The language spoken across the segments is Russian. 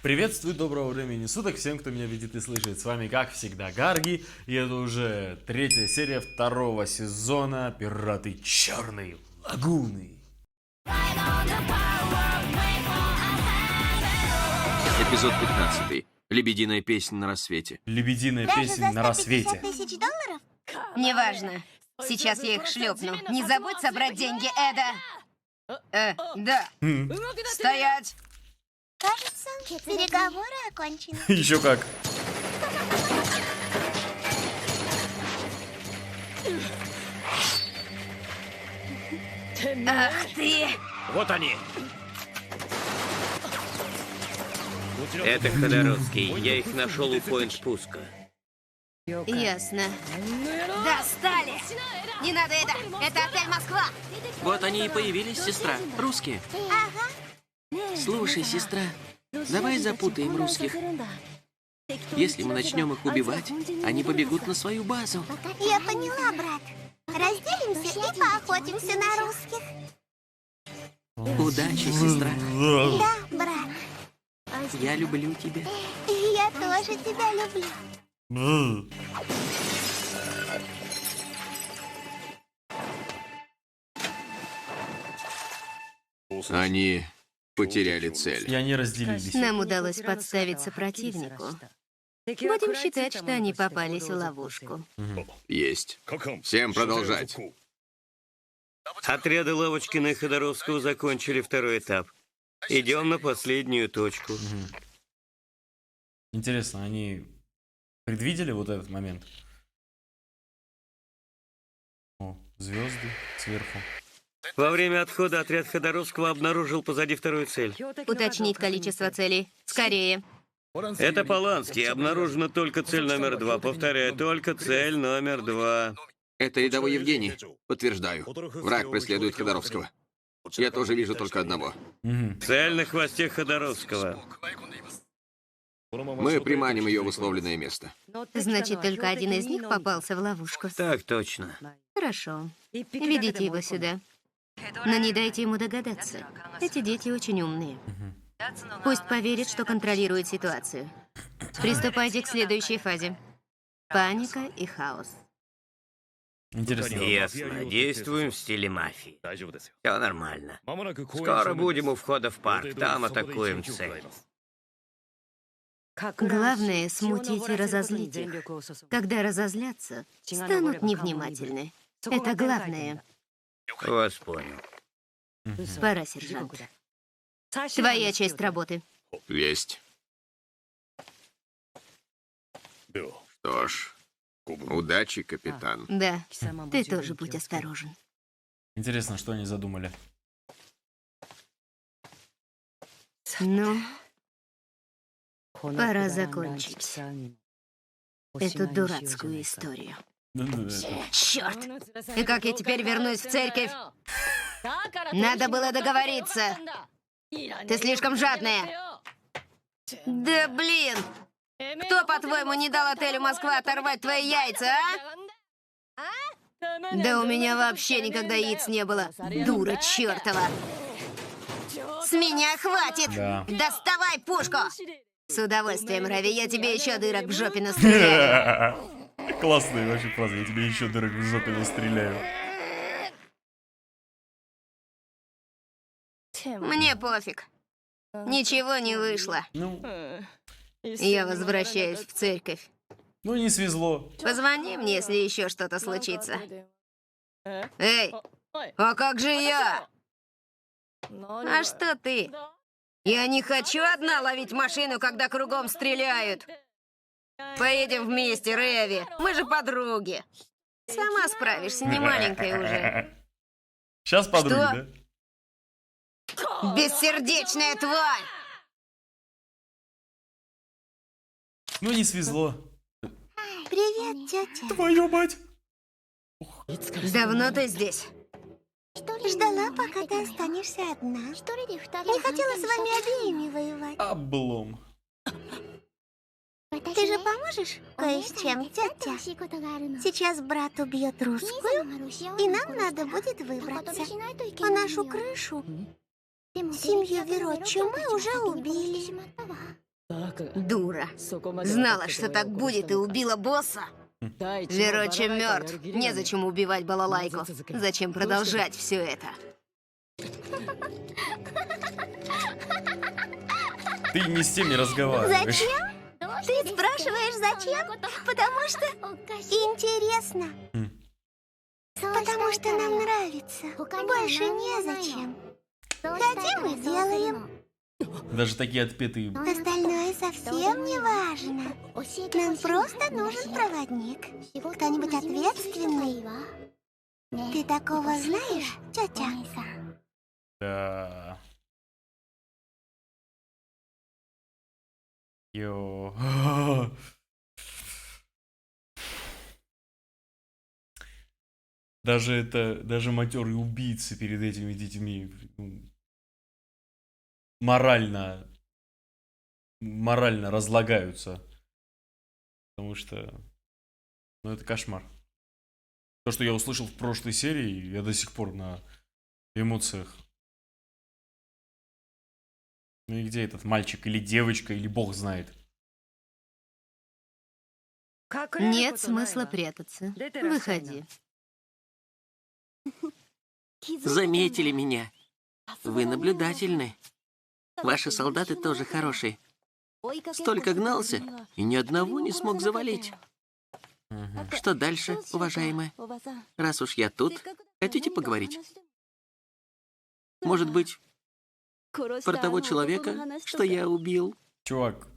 Приветствую, доброго времени суток всем, кто меня видит и слышит. С вами, как всегда, Гарги. И это уже третья серия второго сезона «Пираты Черной Лагуны». Эпизод 15. Лебединая песня на рассвете. Лебединая Даже песня за на рассвете. 150 000 долларов? Неважно. Сейчас я их шлепну. Не забудь собрать деньги, Эда. Да. Стоять. Кажется, переговоры окончены. Еще как. Ах ты. Вот они. Это Ходоровский. Я их нашел у поинт спуска. Ясно. Достали. Не надо, Эда. Это отель Москва. Вот они и появились, сестра. Русские. Ага. Слушай, сестра, давай запутаем русских. Если мы начнем их убивать, они побегут на свою базу. Я поняла, брат. Разделимся и поохотимся на русских. Удачи, сестра. Да, брат. Я люблю тебя. Я тоже тебя люблю. Они потеряли цель. И они разделились. Нам удалось подставиться противнику. Будем считать, что они попались в ловушку. Есть. Всем продолжать. Отряды Ловочкина и Ходоровского закончили второй этап. Идем на последнюю точку. Интересно, они предвидели вот этот момент? О, звезды сверху. Во время отхода отряд Ходоровского обнаружил позади вторую цель. Уточнить количество целей. Скорее. Это Поланский. Обнаружена только цель номер 2. Повторяю, только цель номер 2. Это рядовой Евгений. Подтверждаю. Враг преследует Ходоровского. Я тоже вижу только одного. Цель на хвосте Ходоровского. Мы приманим ее в условленное место. Значит, только один из них попался в ловушку. Так точно. Хорошо. Ведите его сюда. Но не дайте ему догадаться. Эти дети очень умные. Пусть поверит, что контролирует ситуацию. Приступайте к следующей фазе. Паника и хаос. Интересно. Ясно. Действуем в стиле мафии. Все нормально. Скоро будем у входа в парк. Там атакуем цель. Главное — смутить и разозлить их. Когда разозлятся, станут невнимательны. Это главное. Вас понял. Пора, сержант. Твоя часть работы. Есть. Что ж, удачи, капитан. Да, ты тоже будь осторожен. Интересно, что они задумали. Ну, пора закончить эту дурацкую историю. Черт! И как я теперь вернусь в церковь? Надо было договориться. Ты слишком жадная. Да блин! Кто, по-твоему, не дал отелю Москва оторвать твои яйца, а? Да у меня вообще никогда яиц не было. Дура чертова. С меня хватит! Да. Доставай пушку! С удовольствием, Рави, я тебе еще дырок в жопе настреляю. Классная вообще фраза. Я тебе еще дырок в жопе настреляю. Мне пофиг. Ничего не вышло. Ну, Я возвращаюсь в церковь. не свезло. Позвони мне, если еще что-то случится. Эй, а как же я? А что ты? Я не хочу одна ловить машину, когда кругом стреляют. Поедем вместе, Рэви. Мы же подруги. Сама справишься, не маленькая уже. Сейчас подруги, Что? да? Бессердечная тварь! Не свезло. Привет, тетя. Твою мать. Давно ты здесь? Ждала, пока ты останешься одна. Не хотела с вами обеими воевать. Облом. Ты же поможешь кое с чем, тетя? Сейчас брат убьет русскую, и нам надо будет выбраться. А нашу крышу, семью Вероччо, мы уже убили. Дура. Знала, что так будет, и убила босса. Вероча мертв. Незачем убивать балалайку. Зачем продолжать все это? Ты ни с тем не разговариваешь. Зачем? Ты спрашиваешь, зачем? Потому что интересно. Потому что нам нравится. Больше незачем. Хотим и делаем. Даже такие отпетые. Остальное совсем не важно. Нам просто нужен проводник. Кто-нибудь ответственный. Ты такого знаешь, тетя? Да. Йо. Даже матерые убийцы перед этими детьми морально разлагаются. Потому что, это кошмар. То, что я услышал в прошлой серии, я до сих пор на эмоциях. Ну и где этот мальчик или девочка, или бог знает? Нет смысла прятаться. Выходи. Заметили меня. Вы наблюдательны. Ваши солдаты тоже хорошие. Столько гнался, и ни одного не смог завалить. Что дальше, уважаемая? Раз уж я тут, хотите поговорить? Может быть, про того человека, что я убил? Чувак,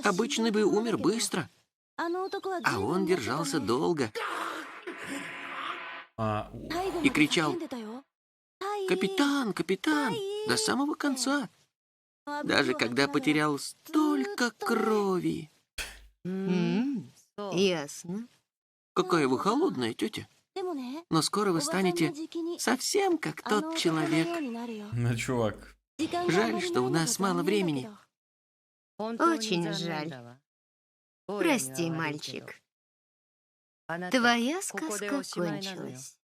Обычно бы умер быстро, а он держался долго и кричал: «Капитан, капитан!» до самого конца. Даже когда потерял столько крови. Ясно. Какая вы холодная, тетя. Но скоро вы станете совсем как тот человек. ну чувак, Жаль, что у нас мало времени. Очень жаль. Прости, мальчик. Твоя сказка кончилась.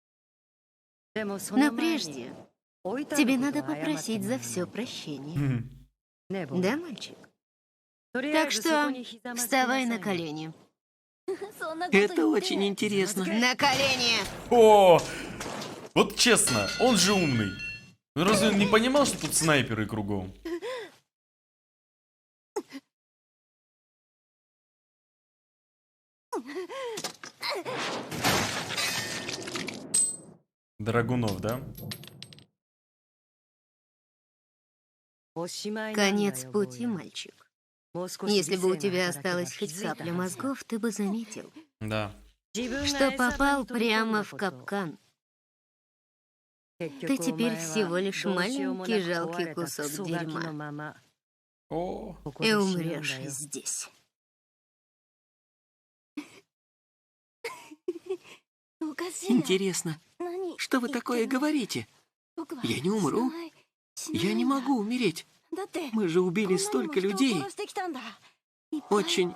Но прежде тебе надо попросить за все прощения. Да, мальчик? Так что вставай на колени. Это очень интересно. На колени! О, вот честно, он же умный. Ну разве он не понимал, что тут снайперы кругом? Драгунов, да? Конец пути, мальчик. Если бы у тебя осталась хоть капля мозгов, ты бы заметил, Да. что попал прямо в капкан. Ты теперь всего лишь маленький жалкий кусок дерьма. О, И умрешь здесь. Интересно, что вы такое говорите? Я не умру. Я не могу умереть. Мы же убили столько людей. Очень,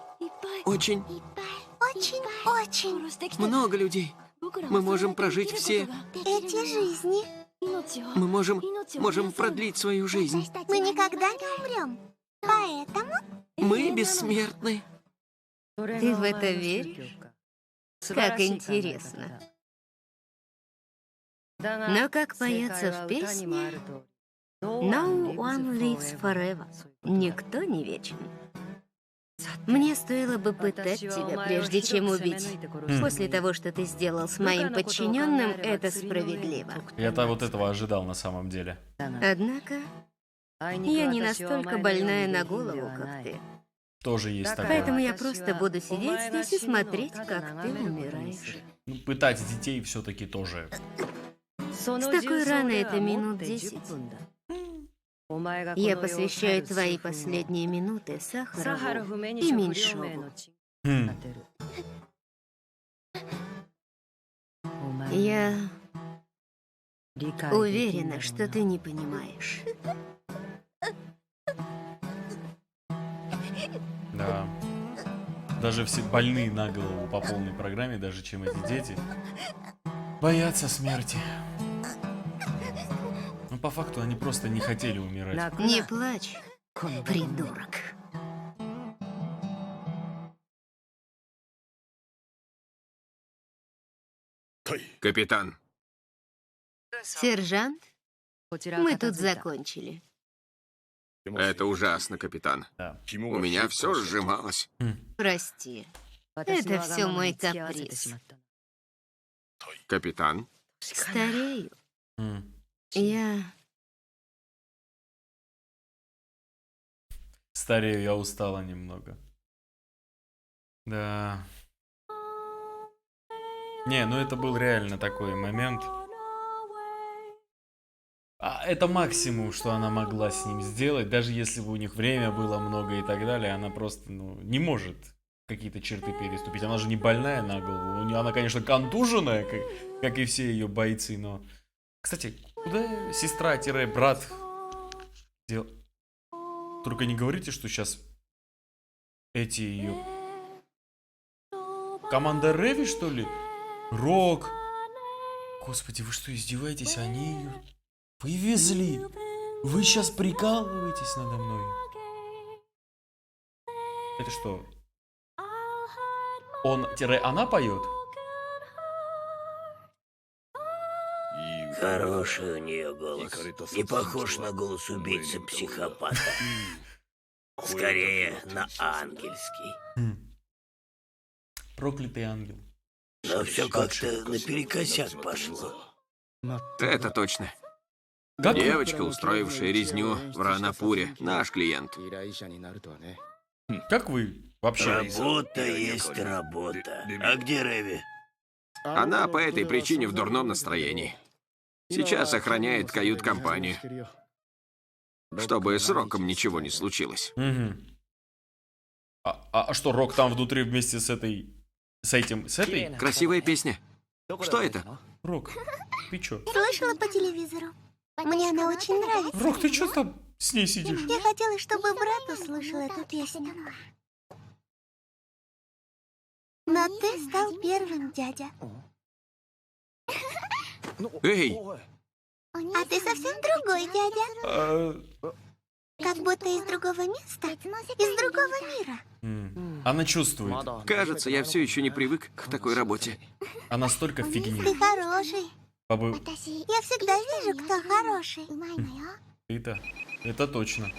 очень много людей. Мы можем прожить все. Эти жизни. Мы можем продлить свою жизнь. Мы никогда не умрем. Поэтому Мы бессмертны. Ты в это веришь? Как интересно. Но как поется в песне, «No one lives forever». Никто не вечен. Мне стоило бы пытать тебя, прежде чем убить. После того, что ты сделал с моим подчиненным, это справедливо. я-то вот этого ожидал на самом деле. Однако, я не настолько больная на голову, как ты. Тоже есть такое. Поэтому я просто буду сидеть здесь и смотреть, как ты умираешь. Ну, пытать детей все-таки тоже. С такой раной это минут 10. Я посвящаю твои последние минуты Сахарову и Меньшову. Я уверена, что ты не понимаешь. Да. Даже все больные на голову по полной программе, даже чем эти дети, боятся смерти. Ну, по факту, они просто не хотели умирать. Не плачь, придурок. Капитан, Сержант, мы тут закончили. это ужасно, капитан. Да. У меня все сжималось. Прости. Это все мой каприз. Капитан, Старею. М. Я... Старею, я устала немного. Да. Не, ну это был реально такой момент. Это максимум, что она могла с ним сделать, даже если бы у них время было много и так далее, она просто, не может какие-то черты переступить. Она же не больная на голову. Она, конечно, контуженная, как и все ее бойцы, но... Кстати, куда сестра-брат дел... Только не говорите, что сейчас эти ее... Команда Реви, что ли? Рок. Господи, вы что, издеваетесь? Они ее вывезли. Вы сейчас прикалываетесь надо мной. Это что? Он-она поет? хороший у нее голос. Не похож на голос убийцы-психопата. Скорее, на ангельский. Проклятый ангел. Но все как-то наперекосяк пошло. Это точно. Как вы- Девочка, устроившая резню в Ранапуре, наш клиент. Как вы вообще? Работа есть работа. А где Реви? Она по этой причине в дурном настроении. Сейчас охраняет кают-компанию, чтобы с Роком ничего не случилось. Мгм. А что, Рок там внутри вместе с этой... С этой? Красивая песня. Что это? Рок, ты чё? Слышала по телевизору. Мне она очень нравится. Рок, ты чё там с ней сидишь? Я хотела, чтобы брат услышал эту песню. Но ты стал первым, дядя. Эй, А ты совсем другой, дядя. Как будто из другого места, из другого мира. Она чувствует. кажется, я все еще не привык к такой работе. Она столько фигни. Ты хороший. Бабы, Я всегда вижу, кто хороший. это точно.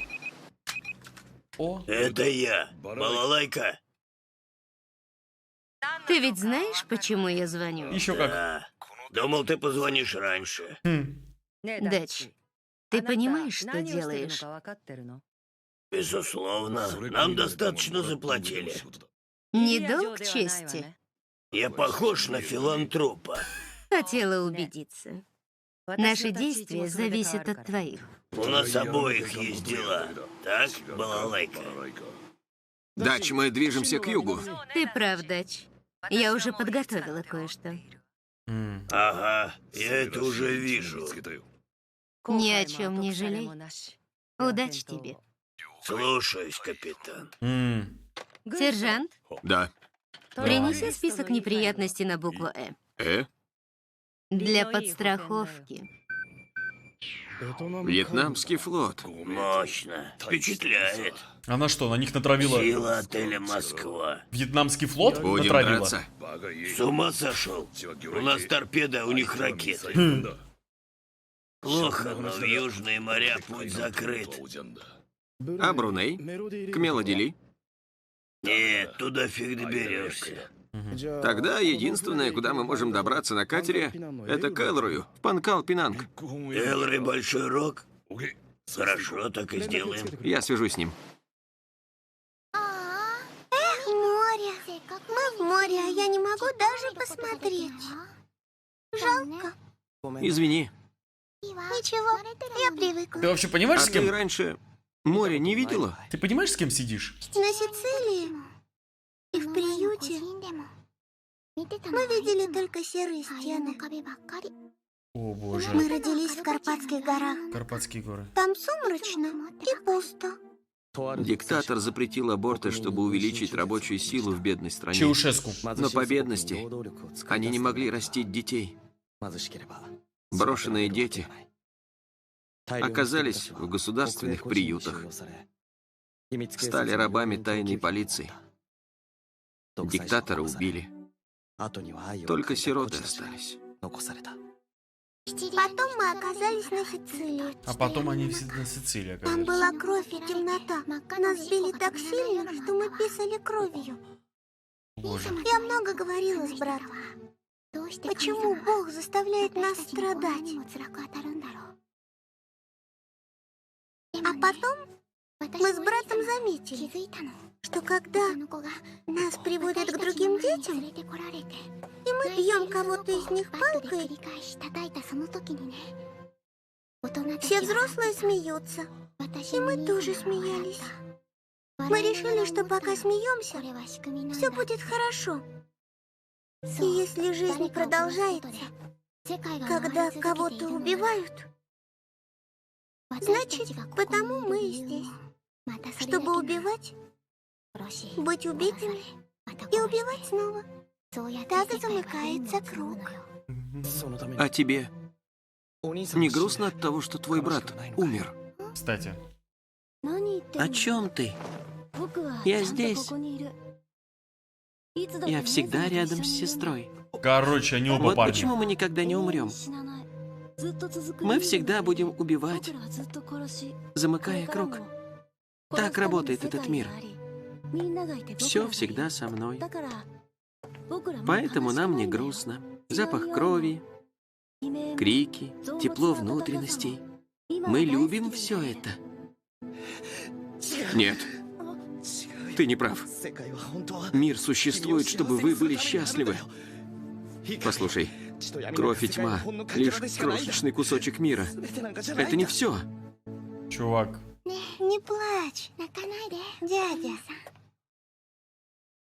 О, Это я, балалайка. Ты ведь знаешь, почему я звоню? еще как. Да. Думал, ты позвонишь раньше. Дач, ты понимаешь, что делаешь? Безусловно, нам достаточно заплатили. Не долг чести. Я похож на филантропа. Хотела убедиться. Наши действия зависят от твоих. У нас обоих есть дела. Так, балалайка? Дач, мы движемся к югу. Ты прав, Дач. Я уже подготовила кое-что. Ага, я это уже вижу. Ни о чем не жалей. Удачи тебе. Слушаюсь, капитан. Сержант, Да. принеси список неприятностей на букву «Э». Для подстраховки. Вьетнамский флот. Мощно. Впечатляет. Она что, на них натравила Сила отеля «Москва». вьетнамский флот? Будем Натравила? драться. С ума сошел? У нас торпеда, а у них ракеты. Плохо, но в южные моря путь закрыт. А Бруней? К Мелодили? Нет, туда фиг доберешься. Тогда единственное, куда мы можем добраться на катере, это к Элрою, в Панкал-Пинанг. Элрой Большой Рог? Хорошо, так и сделаем. Я свяжусь с ним. Эх, море. Мы в море, а я не могу даже посмотреть. Жалко. Извини. Ничего, я привыкла. Ты вообще понимаешь, А с кем? ты раньше море не видела? Ты понимаешь, с кем сидишь? На Сицилии и в приюте мы видели только серые стены. О боже. Мы родились в Карпатских горах. Карпатские горы. Там сумрачно и пусто. Диктатор запретил аборты, чтобы увеличить рабочую силу в бедной стране. Чаушеску. Но по бедности они не могли растить детей. Брошенные дети оказались в государственных приютах. Стали рабами тайной полиции. Диктатора убили. Только сироты остались. Потом мы оказались на Сицилии. А потом они все на Сицилии Там оказались. была кровь и темнота. Нас били так сильно, что мы писали кровью. Боже. Я много говорила с братом. Почему Бог заставляет нас страдать? А потом мы с братом заметили, что когда нас приводят к другим детям, и мы бьем кого-то из них палкой, все взрослые смеются, и мы тоже смеялись. Мы решили, что пока смеемся, все будет хорошо. И если жизнь продолжается, когда кого-то убивают, значит, потому мы и здесь. Чтобы убивать, быть убитыми и убивать снова. Так и замыкается круг. А тебе не грустно от того, что твой брат умер? Кстати, О чем ты? Я здесь. Я всегда рядом с сестрой. короче, они оба Вот парни. почему мы никогда не умрем. Мы всегда будем убивать, замыкая круг. Так работает этот мир. Все всегда со мной. Поэтому нам не грустно. Запах крови, крики, тепло внутренностей. Мы любим все это. Нет, ты не прав. Мир существует, чтобы вы были счастливы. Послушай, кровь и тьма — лишь крошечный кусочек мира. Это не все. Чувак, Не плачь, дядя.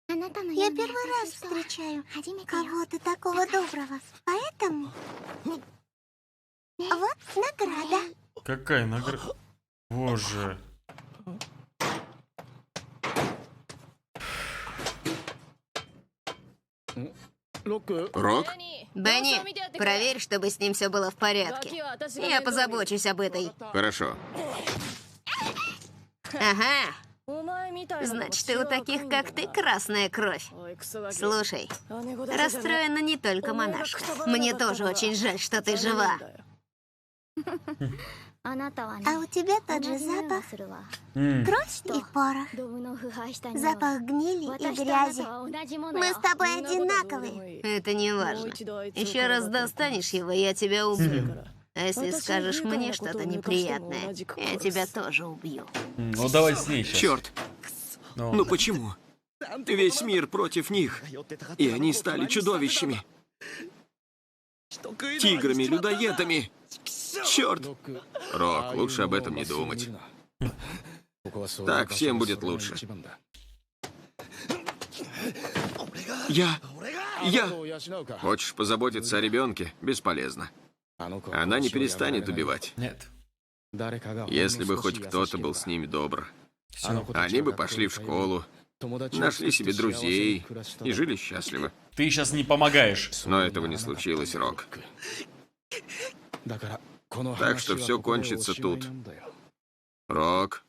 Я первый раз встречаю кого-то такого доброго. Поэтому вот награда. какая награда? Боже. Рок? Бенни, проверь, чтобы с ним все было в порядке. Я позабочусь об этой. Хорошо. Ага. Значит, и у таких, как ты, красная кровь. Слушай, расстроена не только монашка. Мне тоже очень жаль, что ты жива. А у тебя тот же запах. Кровь и порох. Запах гнили и грязи. Мы с тобой одинаковые. Это не важно. Еще раз достанешь его, я тебя убью. А если скажешь мне что-то неприятное, я тебя тоже убью. Ну давай с ней сейчас. Черт. Ну почему? Весь мир против них. И они стали чудовищами. Тиграми, людоедами. Черт. Рок, лучше об этом не думать. Так всем будет лучше. Я... Хочешь позаботиться о ребенке? Бесполезно. Она не перестанет убивать. Нет. Если бы хоть кто-то был с ними добр. Они бы пошли в школу, нашли себе друзей и жили счастливо. Ты сейчас не помогаешь. Но этого не случилось, Рок. Так что все кончится тут. Рок.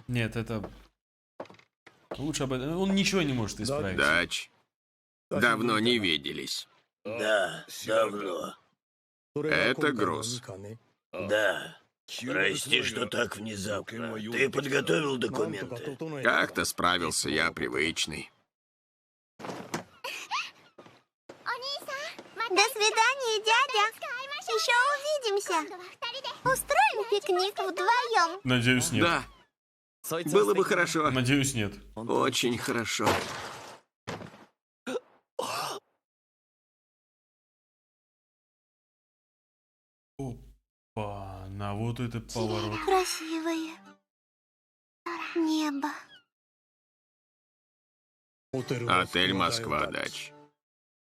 Нет, это... Лучше об этом... Он ничего не может исправить. Дач. Давно не виделись. Да, давно. Это груз. Да. Прости, что так внезапно. Ты подготовил документы? Как-то справился я привычный. До свидания, дядя. Еще увидимся. Устроим пикник вдвоем. Надеюсь, нет. Да. Было бы хорошо. Надеюсь, нет. Очень хорошо. Опа, на вот это поворот. Красивое небо. Отель Москва, Дач.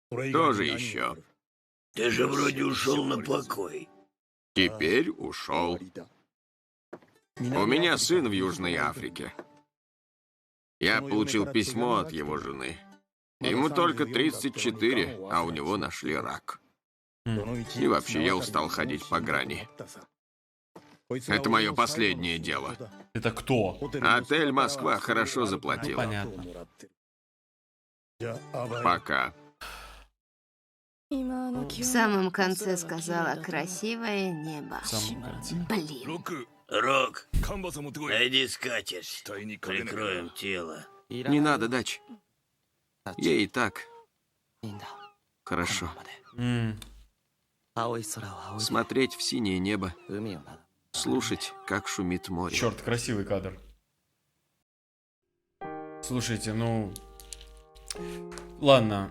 Тоже еще. Ты же вроде ушел на покой. Теперь ушел. У меня сын в Южной Африке. Я получил письмо от его жены. Ему только 34, а у него нашли рак. И вообще, я устал ходить по грани. Это мое последнее дело. Это кто? Отель Москва хорошо заплатил. Понятно. Пока. В самом конце сказала красивое небо. В самом конце. Блин. Рок, найди скатерть. Прикроем тело. Не надо, Дач. Ей и так хорошо. Смотреть в синее небо, слушать, как шумит море. Черт, красивый кадр. Слушайте, ну... Ладно.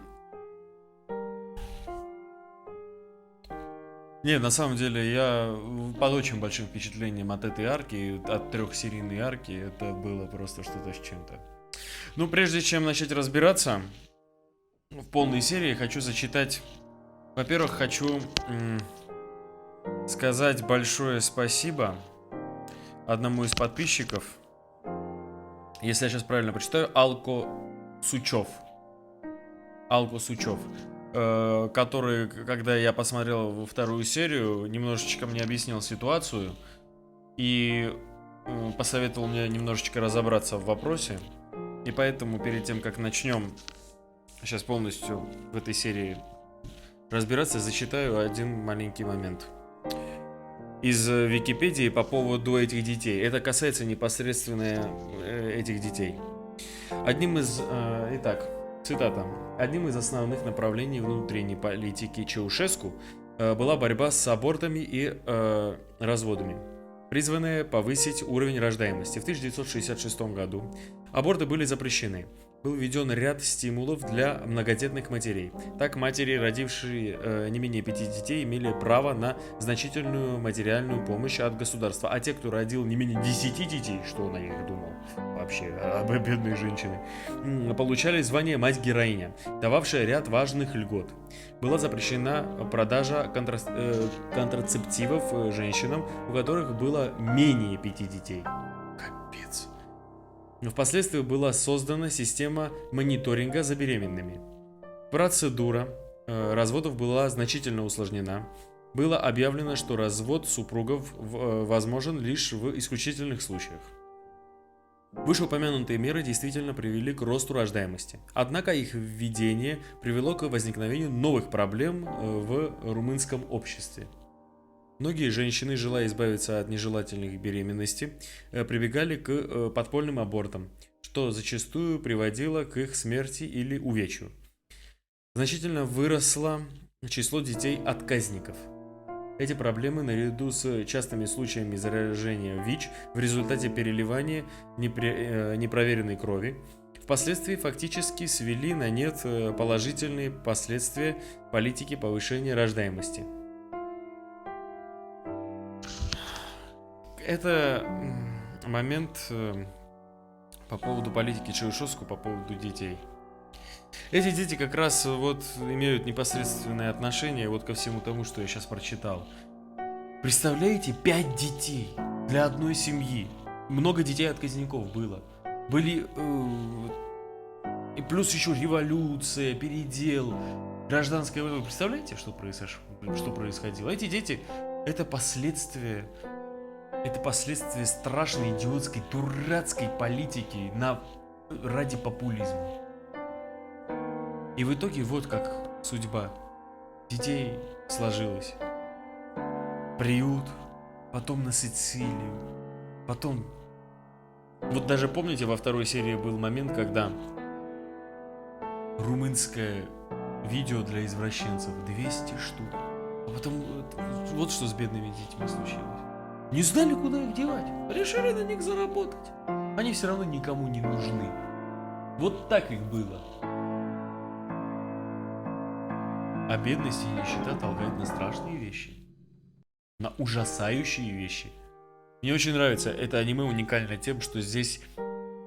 Нет, на самом деле, я под очень большим впечатлением от этой арки, от трехсерийной арки. Это было просто что-то с чем-то. Ну, прежде чем начать разбираться в полной серии, хочу зачитать... Во-первых, хочу сказать большое спасибо одному из подписчиков. Если я сейчас правильно прочитаю, Алко Сучев. Который, когда я посмотрел во вторую серию, немножечко мне объяснил ситуацию и посоветовал мне немножечко разобраться в вопросе. И поэтому перед тем, как начнем сейчас полностью в этой серии разбираться, зачитаю один маленький момент из Википедии по поводу этих детей. Это касается непосредственно этих детей. Итак, цитата. Одним из основных направлений внутренней политики Чаушеску была борьба с абортами и разводами, призванная повысить уровень рождаемости. В 1966 году аборты были запрещены. Был введен ряд стимулов для многодетных матерей. Так, матери, родившие не менее 5 детей, имели право на значительную материальную помощь от государства. А те, кто родил не менее 10 детей, что он о них думал вообще, об бедной женщине, получали звание «мать-героиня», дававшее ряд важных льгот. Была запрещена продажа контрацептивов женщинам, у которых было менее 5 детей. Капец. Впоследствии была создана система мониторинга за беременными. Процедура разводов была значительно усложнена. Было объявлено, что развод супругов возможен лишь в исключительных случаях. Вышеупомянутые меры действительно привели к росту рождаемости. Однако их введение привело к возникновению новых проблем в румынском обществе. Многие женщины, желая избавиться от нежелательных беременностей, прибегали к подпольным абортам, что зачастую приводило к их смерти или увечью. Значительно выросло число детей-отказников. Эти проблемы, наряду с частыми случаями заражения ВИЧ в результате переливания непроверенной крови, впоследствии фактически свели на нет положительные последствия политики повышения рождаемости. Это момент по поводу политики Чаушеску, по поводу детей. Эти дети как раз вот имеют непосредственное отношение вот ко всему тому, что я сейчас прочитал. Представляете, 5 детей для одной семьи. Много детей отказников было. Были и плюс еще революция, передел, гражданская война. Вы представляете, что происходило? Эти дети — это последствия страшной, идиотской, дурацкой политики ради популизма. И в итоге вот как судьба детей сложилась. Приют, потом на Сицилию, потом... Вот даже помните, во второй серии был момент, когда румынское видео для извращенцев 200 штук. А потом вот что с бедными детьми случилось. Не знали, куда их девать. Решили на них заработать. Они все равно никому не нужны. Вот так их было. А бедность и нищета толкает на страшные вещи. На ужасающие вещи. Мне очень нравится это аниме, уникально тем, что здесь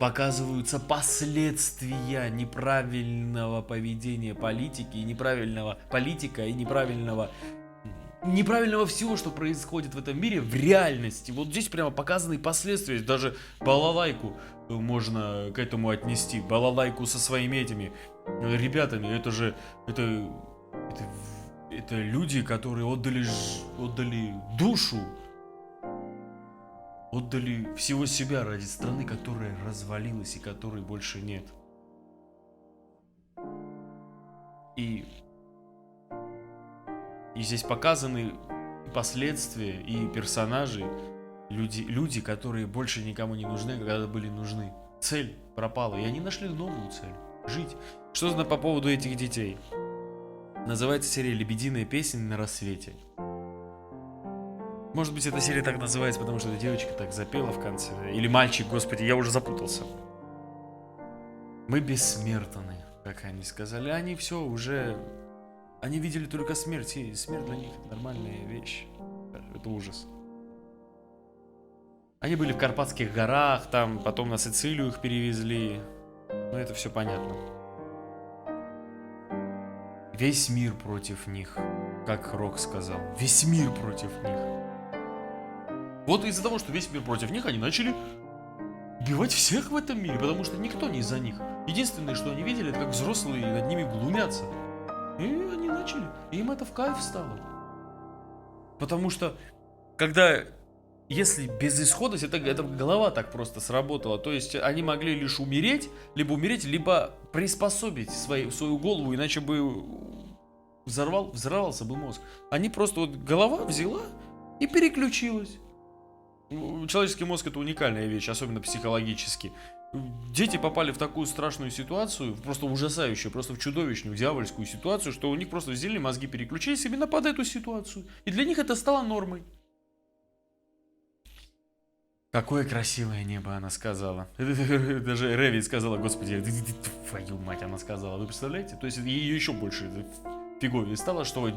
показываются последствия неправильного поведения политики, и неправильного всего, что происходит в этом мире в реальности. Вот здесь прямо показаны последствия. Даже балалайку можно к этому отнести. Балалайку со своими этими ребятами. Это люди, которые отдали душу, отдали всего себя ради страны, которая развалилась и которой больше нет. И здесь показаны последствия и персонажи, люди, которые больше никому не нужны, когда были нужны. Цель пропала, и они нашли новую цель — жить. Что знаю по поводу этих детей? Называется серия «Лебединая песня на рассвете». Может быть, эта серия так называется, потому что эта девочка так запела в конце. Или мальчик, господи, я уже запутался. Мы бессмертны, как они сказали. Они все уже... Они видели только смерть, и смерть для них нормальная вещь. Это ужас. Они были в Карпатских горах, там потом на Сицилию их перевезли. Но это все понятно. Весь мир против них, как Рок сказал. Весь мир против них. Вот из-за того, что весь мир против них, они начали убивать всех в этом мире, потому что никто не из-за них. Единственное, что они видели, это как взрослые над ними глумятся. И они начали. И им это в кайф стало. Потому что, когда... Если безысходность, это голова так просто сработала. То есть они могли лишь умереть, либо приспособить свою голову, иначе бы взорвался бы мозг. Они просто вот голова взяла и переключилась. Человеческий мозг — это уникальная вещь, особенно психологически. Дети попали в такую страшную ситуацию, просто ужасающую, просто в чудовищную, дьявольскую ситуацию, что у них просто взяли мозги, переключились именно под эту ситуацию. И для них это стало нормой. Какое красивое небо, она сказала. Даже Реви сказала, господи, твою мать, она сказала. Вы представляете? То есть ее еще больше фиговее стало, что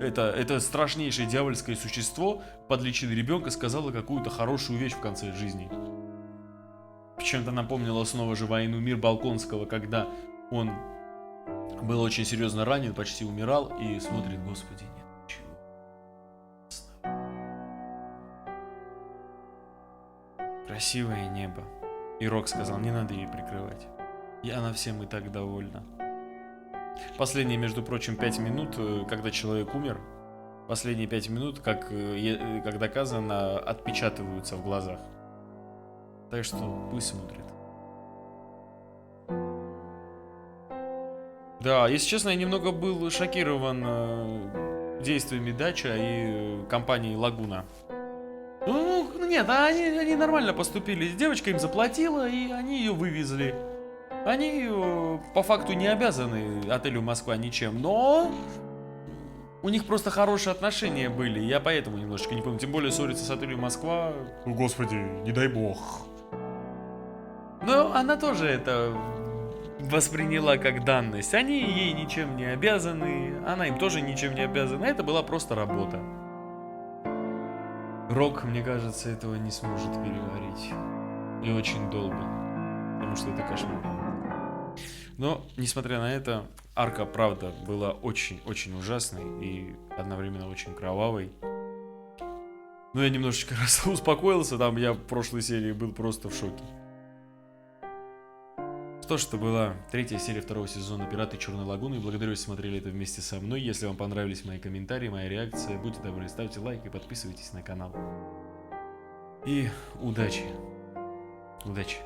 это страшнейшее дьявольское существо под личиной ребенка сказала какую-то хорошую вещь в конце жизни. Чем-то напомнила снова же «Войну мир» Балконского, когда он был очень серьезно ранен, почти умирал, и смотрит, господи, нет ничего. Красивое небо. И Рок сказал, не надо ей прикрывать. И она всем и так довольна. Последние, между прочим, 5 минут, когда человек умер, последние 5 минут, как доказано, отпечатываются в глазах. Так что пусть смотрит. Да, если честно, я немного был шокирован действиями Дача и компании Лагуна. Ну, нет, они нормально поступили. Девочка им заплатила, и они ее вывезли. Они по факту не обязаны отелю Москва ничем, но у них просто хорошие отношения были. Я поэтому немножечко не помню. Тем более ссориться с отелем Москва. О, господи, не дай бог. Но она тоже это восприняла как данность. Они ей ничем не обязаны, она им тоже ничем не обязана. Это была просто работа. Рок, мне кажется, этого не сможет переварить. И очень долго. Потому что это кошмар. Но, несмотря на это, арка, правда, была очень-очень ужасной и одновременно очень кровавой. Но я немножечко успокоился, там я в прошлой серии был просто в шоке. Что ж, это была 3-я серия 2-го сезона «Пираты Черной Лагуны». Благодарю, что смотрели это вместе со мной. Если вам понравились мои комментарии, моя реакция, будьте добры, ставьте лайк и подписывайтесь на канал. И удачи. Удачи.